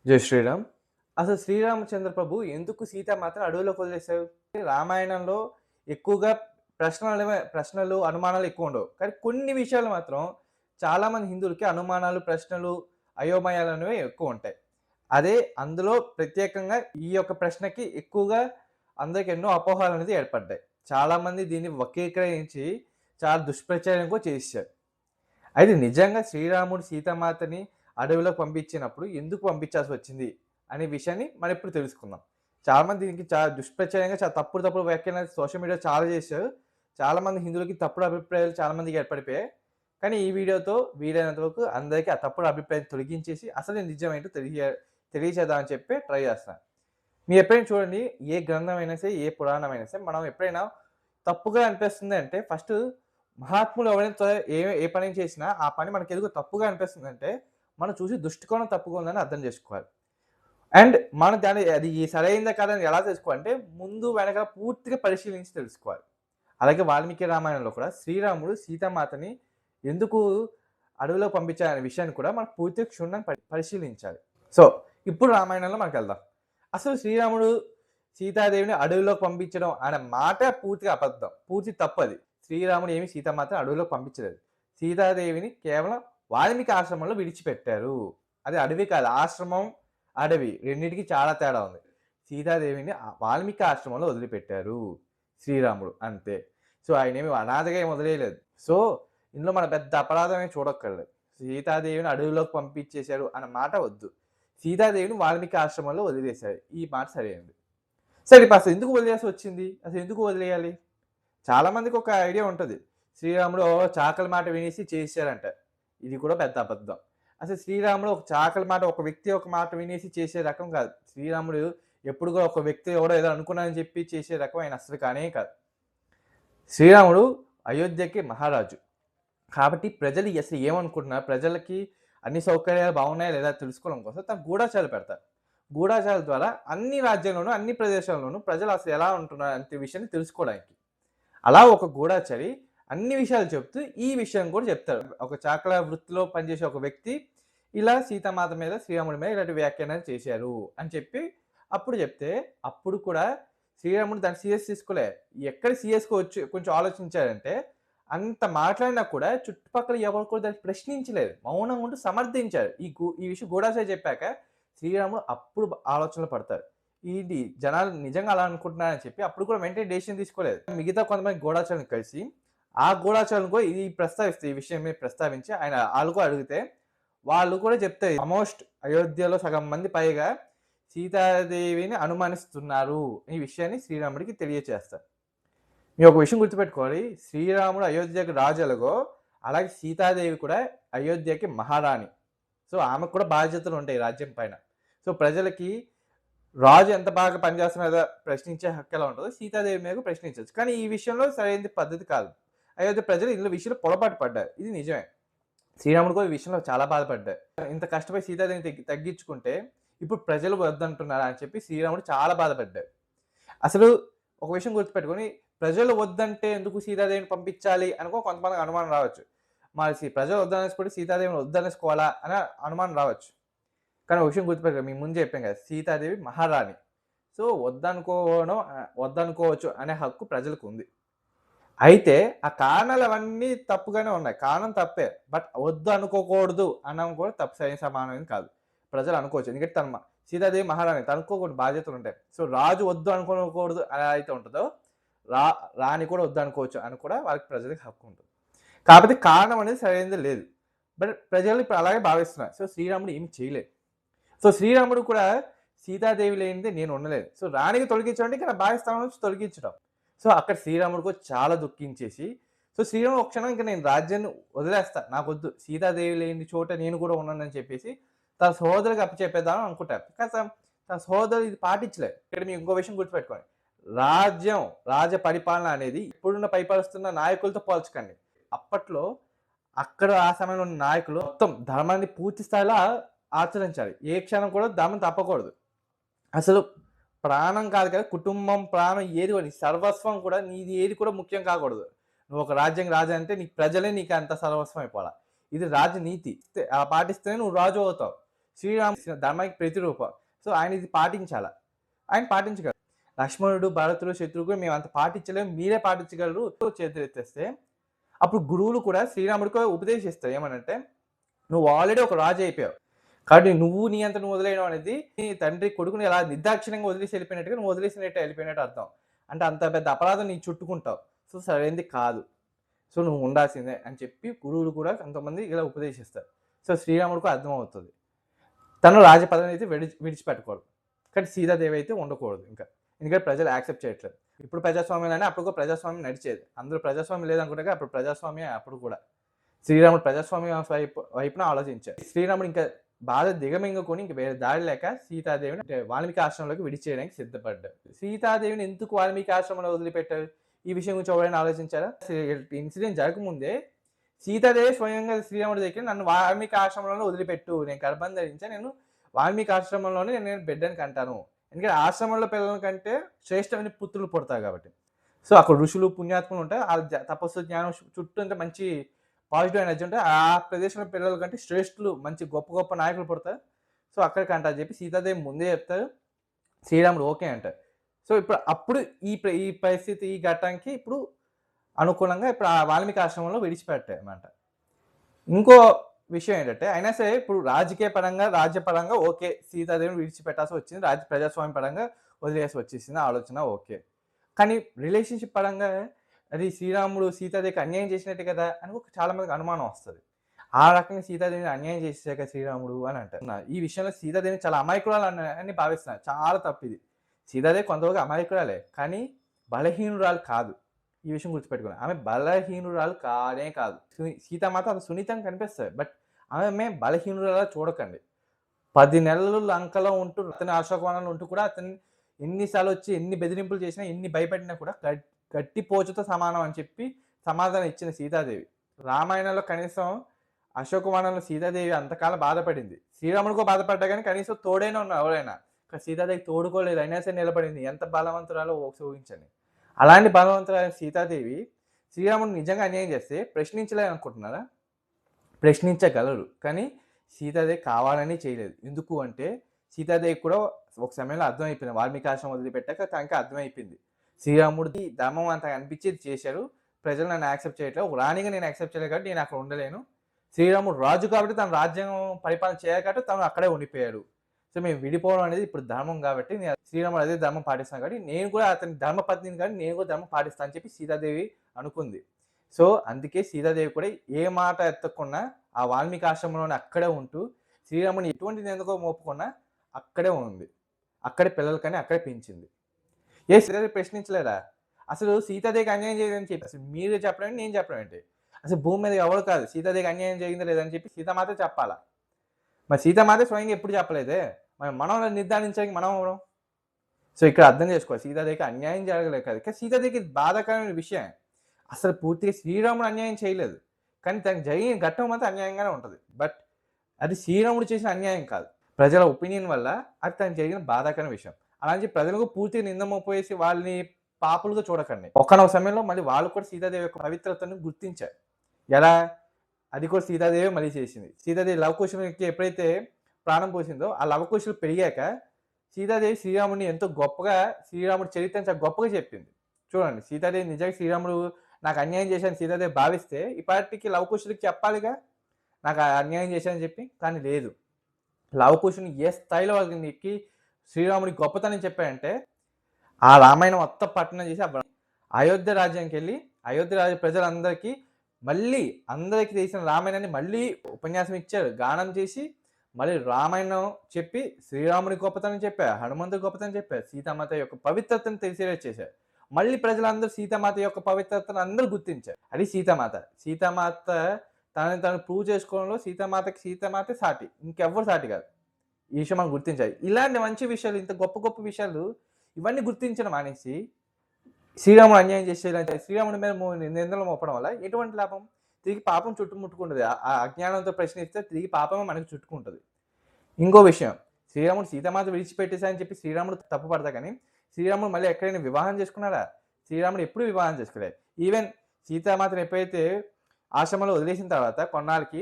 జై శ్రీరామ్. అసలు శ్రీరామచంద్ర ప్రభు ఎందుకు సీతామాతను అడవిలోకి వదిలేశారు? రామాయణంలో ఎక్కువగా ప్రశ్నలు, అనుమానాలు ఎక్కువుండవు. కానీ కొన్ని విషయాలు మాత్రం చాలామంది హిందువులకి అనుమానాలు, ప్రశ్నలు, అయోమయాలనేవి ఎక్కువుంటాయి. అదే అందులో ప్రత్యేకంగా ఈ యొక్క ప్రశ్నకి ఎక్కువగా అందరికి ఎన్నో అపోహలనేది ఏర్పడ్డాయి. చాలామంది దీన్ని వక్రీకరించి చాలా దుష్ప్రచారం కూడా చేసేశారు. అయితే నిజంగా శ్రీరాముడు సీతామాతని అడవిలోకి పంపించినప్పుడు ఎందుకు పంపించాల్సొచ్చింది అనే విషయాన్ని మనం ఇప్పుడు తెలుసుకుందాం. చాలామంది దీనికి చాలా దుష్ప్రచారంగా చాలా తప్పుడు వ్యాఖ్యలు సోషల్ మీడియాలో చాలా చేశారు. చాలామంది హిందువులకి తప్పుడు అభిప్రాయాలు చాలా మందికి ఏర్పడిపోయాయి. కానీ ఈ వీడియోతో వీలైనంత వరకు అందరికీ ఆ తప్పుడు అభిప్రాయం తొలగించేసి అసలు నిజమేంటో తెలియచేద్దామని చెప్పి ట్రై చేస్తున్నాను. మీరు ఎప్పుడైనా చూడండి, ఏ గ్రంథమైనా సరే, ఏ పురాణమైనా సరే, మనం ఎప్పుడైనా తప్పుగా అనిపిస్తుంది అంటే ఫస్టు మహాత్ములు ఎవరైనా ఏ పని చేసినా ఆ పని మనకెందుకు తప్పుగా అనిపిస్తుందంటే, మనం చూసి దృష్టికోణం తప్పుగా ఉందని అర్థం చేసుకోవాలి. అండ్ మనం అది సరైందా కాదా అని ఎలా తెలుసుకోవాలంటే, ముందు వెనకాల పూర్తిగా పరిశీలించి తెలుసుకోవాలి. అలాగే వాల్మీకి రామాయణంలో కూడా శ్రీరాముడు సీతామాతని ఎందుకు అడవిలో పంపించారనే విషయాన్ని కూడా మనం పూర్తిగా క్షుణ్ణంగా పరిశీలించాలి. సో, ఇప్పుడు రామాయణంలో మనకెళ్దాం. అసలు శ్రీరాముడు సీతాదేవిని అడవిలోకి పంపించడం అనే మాట పూర్తిగా అబద్ధం. పూర్తి తప్పది. శ్రీరాముడు ఏమి సీతామాతని అడవిలోకి పంపించలేదు. సీతాదేవిని కేవలం వాల్మీకి ఆశ్రమంలో విడిచిపెట్టారు. అది అడవి కాదు. ఆశ్రమం, అడవి రెండిటికి చాలా తేడా ఉంది. సీతాదేవిని వాల్మీకి ఆశ్రమంలో వదిలిపెట్టారు శ్రీరాముడు అంతే. సో, ఆయనేమి అనాథగా ఏమి వదిలేయలేదు. సో, ఇందులో మన పెద్ద అపరాధం ఏమి చూడక్కర్లేదు. సీతాదేవిని అడవిలోకి పంపించేశారు అన్న మాట వద్దు. సీతాదేవిని వాల్మీకి ఆశ్రమంలో వదిలేశారు. ఈ మాట సరైనది. సరే, ఇప్పుడు అసలు ఎందుకు వదిలేయాల్సి వచ్చింది? అసలు ఎందుకు వదిలేయాలి? చాలా మందికి ఒక ఐడియా ఉంటది. శ్రీరాముడు చాకలి మాట వినేసి చేశారంట. ఇది కూడా పెద్ద అబద్ధం. అసలు శ్రీరాముడు ఒక చాకలి మాట, ఒక వ్యక్తి ఒక మాట వినేసి చేసే రకం కాదు. శ్రీరాముడు ఎప్పుడు కూడా ఒక వ్యక్తి ఎవడో ఏదో అనుకున్నానని చెప్పి చేసే రకం ఆయన అసలు కానే కాదు. శ్రీరాముడు అయోధ్యకి మహారాజు. కాబట్టి ప్రజలు అసలు ఏమనుకుంటున్నారు, ప్రజలకి అన్ని సౌకర్యాలు బాగున్నాయా లేదా తెలుసుకోవడం కోసం తను గూఢచారులు పెడతారు. గూఢచారుల ద్వారా అన్ని రాజ్యాల్లోనూ, అన్ని ప్రదేశాల్లోనూ ప్రజలు అసలు ఎలా ఉంటున్నారు అనే విషయాన్ని తెలుసుకోవడానికి. అలా ఒక గూఢచారి అన్ని విషయాలు చెప్తూ ఈ విషయం కూడా చెప్తాడు. ఒక చాకల వృత్తిలో పనిచేసే ఒక వ్యక్తి ఇలా సీతామాత మీద, శ్రీరాముడి మీద ఇలాంటి వ్యాఖ్యానాలు చేశారు అని చెప్పి అప్పుడు చెప్తే, అప్పుడు కూడా శ్రీరాముడు దాన్ని సీరియస్ తీసుకోలే. ఎక్కడ సీరియస్‌గా వచ్చి కొంచెం ఆలోచించారంటే, అంత మాట్లాడినా కూడా చుట్టుపక్కల ఎవరు కూడా దాన్ని ప్రశ్నించలేదు. మౌనంగా ఉంటూ సమర్థించారు. ఈ విషయం గూఢచారి చెప్పాక శ్రీరాముడు అప్పుడు ఆలోచనలో పడతారు. ఇది జనాలు నిజంగా అలా అనుకుంటున్నారని చెప్పి అప్పుడు కూడా వెంటనే డెసిషన్ తీసుకోలేదు. మిగతా కొంతమంది గూఢచారులను కలిసి ఆ గూఢచారులను కూడా ఈ విషయం మీద ప్రస్తావించి ఆళ్ళు కూడా అడిగితే వాళ్ళు కూడా చెప్తారు. ఆల్మోస్ట్ అయోధ్యలో సగం మంది పైగా సీతాదేవిని అనుమానిస్తున్నారు ఈ విషయాన్ని శ్రీరాముడికి తెలియచేస్తారు. మీరు ఒక విషయం గుర్తుపెట్టుకోవాలి. శ్రీరాముడు అయోధ్యకి రాజు ఎలాగో అలాగే సీతాదేవి కూడా అయోధ్యకి మహారాణి. సో, ఆమెకు కూడా బాధ్యతలు ఉంటాయి రాజ్యం పైన. సో, ప్రజలకి రాజు ఎంత బాగా పనిచేస్తున్నారో ప్రశ్నించే హక్కు ఎలా ఉంటదో సీతాదేవి మీద ప్రశ్నించొచ్చు. కానీ ఈ విషయంలో సరైన పద్ధతి కాదు. అయోధ్య ప్రజలు ఇందులో విషయంలో పొరపాటు పడ్డారు. ఇది నిజమే. శ్రీరాముడు కూడా ఈ విషయంలో చాలా బాధపడ్డారు. ఇంత కష్టపడి సీతాదేవిని తగ్గించుకుంటే ఇప్పుడు ప్రజలు వద్దంటున్నారా అని చెప్పి శ్రీరాముడు చాలా బాధపడ్డారు. అసలు ఒక విషయం గుర్తుపెట్టుకొని, ప్రజలు వద్దంటే ఎందుకు సీతాదేవిని పంపించాలి అనుకో కొంతమందికి అనుమానం రావచ్చు. మరి ప్రజలు వద్దనేసుకుంటే సీతాదేవిని వద్దనేసుకోవాలా అని అనుమానం రావచ్చు. కానీ ఒక విషయం గుర్తుపెట్టుకో, మేము ముందు చెప్పాం కదా, సీతాదేవి మహారాణి. సో, వద్దనుకోవచ్చు అనే హక్కు ప్రజలకు ఉంది. అయితే ఆ కారణాలు అవన్నీ తప్పుగానే ఉన్నాయి. కారణం తప్పే. బట్ వద్దు అనుకోకూడదు అనడం కూడా తప్పు, సరైన సమానం కాదు. ప్రజలు అనుకోవచ్చు. ఎందుకంటే సీతాదేవి మహారాణి, తనకు కొన్ని బాధ్యతలు ఉంటాయి. సో, రాజు వద్దు అనుకోకూడదు ఎలా అయితే ఉంటుందో, రాణి కూడా వద్దు అనుకోవచ్చు అని కూడా ప్రజలకు హక్కు ఉంటుంది. కాకపోతే కారణం అనేది సరైనది లేదు. బట్ ప్రజలు ఇప్పుడు అలాగే భావిస్తున్నారు. సో, శ్రీరాముడు ఏమి చేయలేదు. సో, శ్రీరాముడు కూడా సీతాదేవి లేనిదే నేను ఉండలేను. సో, రాణిని తొలగించడం అంటే ఇక్కడ భావిస్థానం నుంచి తొలగించడం. సో, అక్కడ శ్రీరాముడు కూడా చాలా దుఃఖించేసి, సో, శ్రీరాముడు ఒక క్షణం ఇంక నేను రాజ్యాన్ని వదిలేస్తా, నాకొద్దు, సీతాదేవి లేని చోట నేను కూడా ఉన్నానని చెప్పేసి తన సహోదరుడికి అప్పచెప్పేద్దామని అనుకుంటారు. కానీ తన సహోదరుడు ఇది పాటించలేదు. ఇక్కడ మీకు ఇంకో విషయం గుర్తుపెట్టుకోండి. రాజ్య పరిపాలన అనేది ఇప్పుడున్న పరిపాలిస్తున్న నాయకులతో పోల్చకండి. అప్పట్లో అక్కడ ఆ సమయంలో ఉన్న నాయకులు మొత్తం ధర్మాన్ని పూర్తి స్థాయిలో ఆచరించాలి. ఏ క్షణం కూడా ధర్మం తప్పకూడదు. అసలు ప్రాణం కాదు కదా, కుటుంబం, ప్రాణం ఏది కూడా సర్వస్వం కూడా నీది ఏది కూడా ముఖ్యం కాకూడదు. నువ్వు ఒక రాజు అంటే నీ ప్రజలే నీకు అంత సర్వస్వం అయిపోవాలా. ఇది రాజనీతి. అలా పాటిస్తేనే నువ్వు రాజు అవుతావు. శ్రీరాముడు ధర్మానికి ప్రతిరూపం. సో ఆయన ఇది పాటించాలా, ఆయన పాటించగలరు. లక్ష్మణుడు, భరతుడు, శత్రుఘ్నుడు మేము అంత పాటించలేము, మీరే పాటించగలరు చేతులెత్తేస్తే అప్పుడు గురువులు కూడా శ్రీరాముడికి ఉపదేశిస్తారు. ఏమనంటే నువ్వు ఆల్రెడీ ఒక రాజు అయిపోయావు కాబట్టి నువ్వు నీ అంత నువ్వు వదిలేయడం అనేది నీ తండ్రి కొడుకుని ఎలా నిర్దాక్షిణ్యంగా వదిలేసి వెళ్ళిపోయినట్టుగా నువ్వు వదిలేసినట్టు వెళ్ళిపోయినట్టు అర్థం. అంటే అంత పెద్ద అపరాధం నీకు చుట్టుకుంటావు. సో సరైనది కాదు, సో నువ్వు ఉండాల్సిందే అని చెప్పి గురువులు కూడా కొంతమంది ఇలా ఉపదేశిస్తారు. సో శ్రీరాముడికి అర్థమవుతుంది తను రాజపదవిని అయితే విడిచిపెట్టకూడదు, కానీ సీతాదేవి అయితే ఉండకూడదు ఇంకా, ఎందుకంటే ప్రజలు యాక్సెప్ట్ చేయట్లేదు. ఇప్పుడు ప్రజాస్వామ్యం అప్పుడు ప్రజాస్వామ్యం నడిచేది, అందరూ ప్రజాస్వామ్యం లేదనుకుంటే అప్పుడు ప్రజాస్వామ్యం అప్పుడు కూడా శ్రీరాముడు ప్రజాస్వామ్యం వైపున ఆలోచించారు. శ్రీరాముడు ఇంకా బాధ దిగమింగుకొని ఇంక వేరే దారి లేక సీతాదేవిని అంటే వాల్మీకి ఆశ్రమంలోకి విడిచేయడానికి సిద్ధపడ్డారు. సీతాదేవిని ఎందుకు వాల్మీకి ఆశ్రమంలో వదిలిపెట్టారు, ఈ విషయం గురించి ఎవరైనా ఆలోచించారా? ఇన్సిడెంట్ జరగకముందే సీతాదేవి స్వయంగా శ్రీరాముడి దగ్గర నన్ను వాల్మీకి ఆశ్రమంలోనే వదిలిపెట్టు, నేను గర్భం ధరించా, నేను వాల్మీకి ఆశ్రమంలోనే నేను బిడ్డని కంటాను, ఎందుకంటే ఆశ్రమంలో పిల్లల కంటే శ్రేష్టమైన పుత్రులు పుడతారు కాబట్టి. సో అక్కడ ఋషులు పుణ్యాత్ములు ఉంటాయి, ఆ తపస్సు జ్ఞానం చుట్టూ అంటే మంచి పాజిటివ్ ఎనర్జీ ఉంటే ఆ ప్రదేశంలో పిల్లల కంటే శ్రేష్ఠులు మంచి గొప్ప గొప్ప నాయకులు పుడతారు. సో అక్కడికి అంటారు చెప్పి సీతాదేవి ముందే చెప్తారు, శ్రీరాముడు ఓకే అంటారు. సో ఇప్పుడు అప్పుడు ఈ పరిస్థితి ఈ ఘట్టానికి ఇప్పుడు అనుకూలంగా ఇప్పుడు ఆ వాల్మీకి ఆశ్రమంలో విడిచిపెట్టాయి అన్నమాట. ఇంకో విషయం ఏంటంటే అయినా సరే ఇప్పుడు రాజకీయ పరంగా రాజ్యపరంగా ఓకే సీతాదేవిని విడిచిపెట్టాల్సి వచ్చింది, ప్రజాస్వామ్య పరంగా వదిలేసి వచ్చేసింది ఆలోచన ఓకే, కానీ రిలేషన్షిప్ పరంగా అది శ్రీరాముడు సీతాదేవికి అన్యాయం చేసినట్టే కదా అని చాలా మందికి అనుమానం వస్తుంది. ఆ రకంగా సీతాదేవిని అన్యాయం చేసాక శ్రీరాముడు అని అంటారు. ఈ విషయంలో సీతాదేవిని చాలా అమాయకురాలు అని భావిస్తున్నారు, చాలా తప్పు ఇది. సీతాదేవి కొంతవరకు అమాయకురాలే కానీ బలహీనురాలు కాదు, ఈ విషయం గుర్తుపెట్టుకున్నాను. ఆమె బలహీనురాలు కానే కాదు. సీతామాత అంత సున్నితంగా కనిపిస్తుంది, బట్ ఆమె బలహీనురాలు చూడకండి. 10 నెలలు లంకలో ఉంటూ అతని అశోకవనంలో ఉంటూ కూడా అతన్ని ఎన్నిసార్లు వచ్చి ఎన్ని బెదిరింపులు చేసినా ఎన్ని భయపెట్టినా కూడా గట్టి పోచుతో సమానం అని చెప్పి సమాధానం ఇచ్చిన సీతాదేవి. రామాయణంలో కనీసం అశోకవనంలో సీతాదేవి అంతకాలం బాధపడింది, శ్రీరాముడికో బాధపడ్డా కానీ కనీసం తోడైనా ఉన్నా ఎవరైనా, సీతాదేవి తోడుకోలేదు, అయినా సరే నిలబడింది. ఎంత బలవంతురాలో ఊహించండి. అలాంటి బలవంతురాలు సీతాదేవి శ్రీరాముడు నిజంగా అన్యాయం చేస్తే ప్రశ్నించలేదు అనుకుంటున్నారా? ప్రశ్నించగలరు, కానీ సీతాదేవి కావాలని చేయలేదు. ఎందుకు అంటే సీతాదేవి కూడా ఒక సమయంలో అర్థమైపోయింది, వాల్మీకి ఆశ్రమం వదిలిపెట్టాక తనకి అర్థమైపోయింది శ్రీరాముడికి ధర్మం అంత అనిపించేది చేశారు, ప్రజలు నన్ను యాక్సెప్ట్ చేయట్లేదు, ఒక రాణిగా నేను యాక్సెప్ట్ చేయలేదు కాబట్టి నేను అక్కడ ఉండలేను, శ్రీరాముడు రాజు కాబట్టి తన రాజ్యం పరిపాలన చేయాలి కాబట్టి తను అక్కడే ఉండిపోయాడు. సో మేము విడిపోవడం అనేది ఇప్పుడు ధర్మం కాబట్టి శ్రీరాముడు అదే ధర్మం పాటిస్తాను కాబట్టి నేను కూడా అతని ధర్మపత్నిని కానీ నేను కూడా ధర్మం పాటిస్తాను అని చెప్పి సీతాదేవి అనుకుంది. సో అందుకే సీతాదేవి కూడా ఏ మాట ఎత్తకుండా ఆ వాల్మీకి ఆశ్రమంలోనే అక్కడే ఉంటూ శ్రీరాముని ఎటువంటి ఎందుకో మోపుకున్నా అక్కడే ఉంది, అక్కడే పిల్లలకని అక్కడే పెంచింది. ఏ సీతాదేవి ప్రశ్నించలేదా? అసలు సీతాదేవికి అన్యాయం చేయదని చెప్పి అసలు మీరు చెప్పడం నేను చెప్పడం ఏంటి? అసలు భూమి మీద ఎవరు కాదు సీతాదేవికి అన్యాయం జరిగిందా లేదని చెప్పి సీతామాత చెప్పాలా? మరి సీతామాత స్వయంగా ఎప్పుడు చెప్పలేదే, మనం నిర్ధారించడానికి మనం అవడం. సో ఇక్కడ అర్థం చేసుకోవాలి, సీతాదేవికి అన్యాయం జరగలేదు కదా, కానీ సీతాదేవికి బాధాకరమైన విషయం అసలు పూర్తిగా శ్రీరాముడు అన్యాయం చేయలేదు, కానీ తనకు జరిగిన ఘట్టం మాత్రం అన్యాయంగానే ఉంటుంది. బట్ అది శ్రీరాముడు చేసిన అన్యాయం కాదు, ప్రజల ఒపీనియన్ వల్ల అది తనకు జరిగిన బాధాకరమైన విషయం. అలాంటి ప్రజలకు పూర్తిగా నిందమోపోయేసి వాళ్ళని పాపులుగా చూడకండి. ఒకనొక సమయంలో మళ్ళీ వాళ్ళు కూడా సీతాదేవి యొక్క పవిత్రతను గుర్తించారు. ఎలా? అది కూడా సీతాదేవి మళ్ళీ చేసింది. సీతాదేవి లవకుశునికి ఎప్పుడైతే ప్రాణం పోసిందో ఆ లవకుశులు పెరిగాక సీతాదేవి శ్రీరాముడిని ఎంతో గొప్పగా శ్రీరాముడి చరిత్రను చాలా గొప్పగా చెప్పింది. చూడండి, సీతాదేవి నిజంగా శ్రీరాముడు నాకు అన్యాయం చేశాను సీతాదేవి భావిస్తే ఇప్పటికి లవకుశుడికి చెప్పాలిగా నాకు అన్యాయం చేశానని చెప్పి, కానీ లేదు. లవకుశుని ఏ స్థాయిలో వాళ్ళకి ఎక్కి శ్రీరాముడి గొప్పతనం చెప్పాడంటే ఆ రామాయణం మొత్తం పట్టణం చేసి అయోధ్య రాజ్యానికి వెళ్ళి అయోధ్య రాజ్య ప్రజలందరికీ మళ్ళీ అందరికీ తెలిసిన రామాయణాన్ని మళ్ళీ ఉపన్యాసం ఇచ్చారు, గానం చేసి మళ్ళీ రామాయణం చెప్పి శ్రీరాముడి గొప్పతనం చెప్పారు, హనుమంతుడి గొప్పతనం చెప్పారు, సీతామాత యొక్క పవిత్రతను తెలిసేలా చేశారు. మళ్ళీ ప్రజలందరూ సీతామాత యొక్క పవిత్రతను అందరూ గుర్తించారు. అది సీతామాత. సీతామాత తనని తను ప్రూవ్ చేసుకోవడంలో సీతామాత సాటి, ఇంకెవ్వరు సాటి కాదు. ఈ విషయం మనం గుర్తించాలి. ఇలాంటి మంచి విషయాలు, ఇంత గొప్ప గొప్ప విషయాలు ఇవన్నీ గుర్తించడం మానేసి శ్రీరాముడు అన్యాయం చేసేలాంటి శ్రీరాముడి మీద నిందలు మోపడం వల్ల ఎటువంటి లాభం? తిరిగి పాపం చుట్టుముట్టుకుంటుంది. ఆ అజ్ఞానంతో ప్రశ్నిస్తే తిరిగి పాపమే మనకు చుట్టుకుంటుంది. ఇంకో విషయం, శ్రీరాముడు సీతామాత విడిచిపెట్టేశారని చెప్పి శ్రీరాముడు తప్పు పడతా, కానీ శ్రీరాముడు మళ్ళీ ఎక్కడైనా వివాహం చేసుకున్నారా? శ్రీరాముడు ఎప్పుడు వివాహం చేసుకోలేదు. ఈవెన్ సీతామాతను ఎప్పుడైతే ఆశ్రమంలో వదిలేసిన తర్వాత కొన్నాళ్ళకి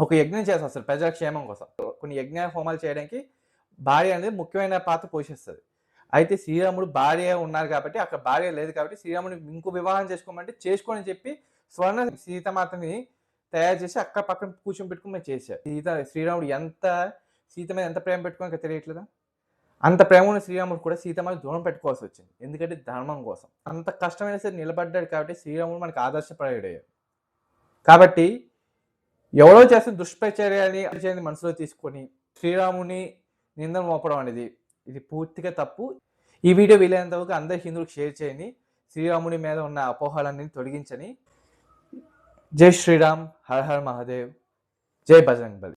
ఒక యజ్ఞం చేస్తారు అసలు ప్రజల క్షేమం కోసం. కొన్ని యజ్ఞ హోమాలు చేయడానికి భార్య అనేది ముఖ్యమైన పాత్ర పోషిస్తది. అయితే శ్రీరాముడు భార్య ఉన్నారు కాబట్టి, అక్కడ భార్య లేదు కాబట్టి శ్రీరాముడిని ఇంకో వివాహం చేసుకోమంటే చేసుకోనని చెప్పి స్వర్ణ సీతామాతని తయారు చేసి అక్కడ పక్కన కూర్చోబెట్టుకొని మరి చేశారు. శ్రీరాముడు సీత మీద ఎంత ప్రేమ పెట్టుకున్నాడో తెలియట్లేదా? అంత ప్రేమ ఉన్న శ్రీరాముడు కూడా సీతమ్మని దూరం పెట్టుకోవాల్సొచ్చింది. ఎందుకంటే ధర్మం కోసం. అంత కష్టమైనా సరే నిలబడ్డాడు కాబట్టి శ్రీరాముడు మనకు ఆదర్శప్రాయుడయ్యాడు. కాబట్టి ఎవరో చేసిన దుష్ప్రచారాన్ని మనసులో తీసుకొని శ్రీరాముని నిందన మోపడం అనేది ఇది పూర్తిగా తప్పు. ఈ వీడియో వీలైనంత వరకు అందరు హిందువులకు షేర్ చేయండి. శ్రీరాముడి మీద ఉన్న అపోహలన్నీ తొలగించని. జై శ్రీరామ్, హర హర మహాదేవ్, జై బజరంగ్ బలి.